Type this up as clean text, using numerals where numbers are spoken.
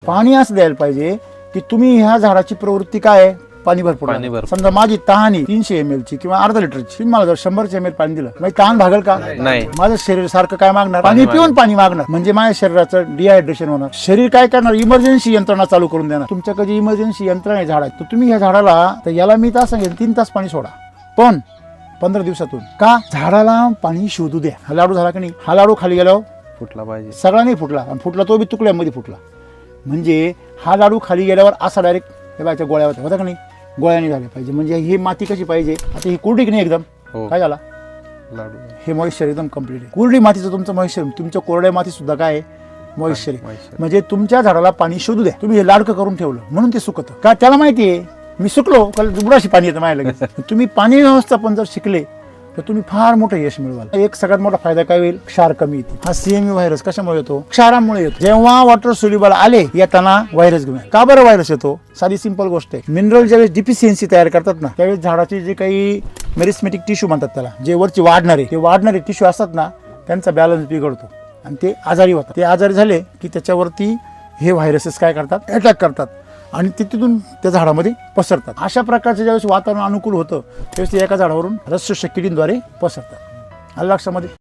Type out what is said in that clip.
पाणी असं द्यायला पाहिजे की तुम्ही ह्या झाडाची प्रवृत्ती काय आहे, पाणी भरपूर समजा माझी तहानी 300 ml ची किंवा अर्धा लिटरची, तुम्ही मला जर 100 ml पाणी दिलं मग तहान भागल का? नाही. माझं शरीर सारखं काय मागणार? पाणी पिऊन पाणी मागणार, म्हणजे माझ्या शरीराचं डिहायड्रेशन होणार. शरीर काय करणार? इमर्जन्सी यंत्रणा चालू करून देणार. तुमच्याकडे इमर्जन्सी यंत्रणा आहे झाडात, तर तुम्ही ह्या झाडाला, तर याला मी तर सांगेन 3 तास पाणी सोडा, पण 15 दिवसातून. का? झाडाला पाणी शोधू द्या. हा लाडू झाला की नाही, हा लाडू खाली गेल्यावर फुटला पाहिजे. सगळा नाही फुटला, आणि फुटला तो बी तुकड्यामध्ये फुटला. म्हणजे हा लाडू खाली गेल्यावर असा डायरेक्ट हे बायच्या गोळ्या होता का नाही, गोळ्याने झाल्या पाहिजे. म्हणजे ही माती कशी पाहिजे, आता ही कोरडी की नाही एकदम, काय झाला लाडू हे मॉइश्चर एकदम कम्प्लीट आहे. कोरडी मातीचं तुमचं मॉइश्चर, तुमच्या कोरड्या माती सुद्धा काय आहे, मॉइश्चर आहे. म्हणजे तुमच्या झाडाला पाणी शोधू द्या. तुम्ही हे लाडकं करून ठेवलं म्हणून ते सुकत का? त्याला माहिती आहे मी सुकलो बुडाशी पाणी येतं माझ्या लगेच. तुम्ही पाणी व्यवस्थापन जर शिकले तर तुम्ही फार मोठं यश मिळवाल. एक सगळ्यात मोठा फायदा काय होईल, क्षार कमी येते. हा CMV व्हायरस कशामुळे येतो? क्षारामुळे येतो. जेव्हा वॉटर सोल्युबल आले येताना व्हायरस घेऊन. का बरं व्हायरस येतो? साधी सिंपल गोष्ट आहे. मिनरल ज्यावेळेस डिफिशियन्सी तयार करतात ना, त्यावेळेस झाडाचे जे काही मेरिस्मेटिक टिश्यू म्हणतात त्याला, जे वरची वाढणारे टिश्यू असतात ना, त्यांचा बॅलन्स बिघडतो आणि ते आजारी होतात. ते आजारी झाले की त्याच्यावरती हे व्हायरसेस काय करतात, अटॅक करतात आणि ते तिथून त्या झाडामध्ये पसरतात. अशा प्रकारचे ज्यावेळेस वातावरण अनुकूल होतं त्यावेळेस ते एका झाडावरून रसशोषक किडींद्वारे पसरतात. आलं लक्षामध्ये?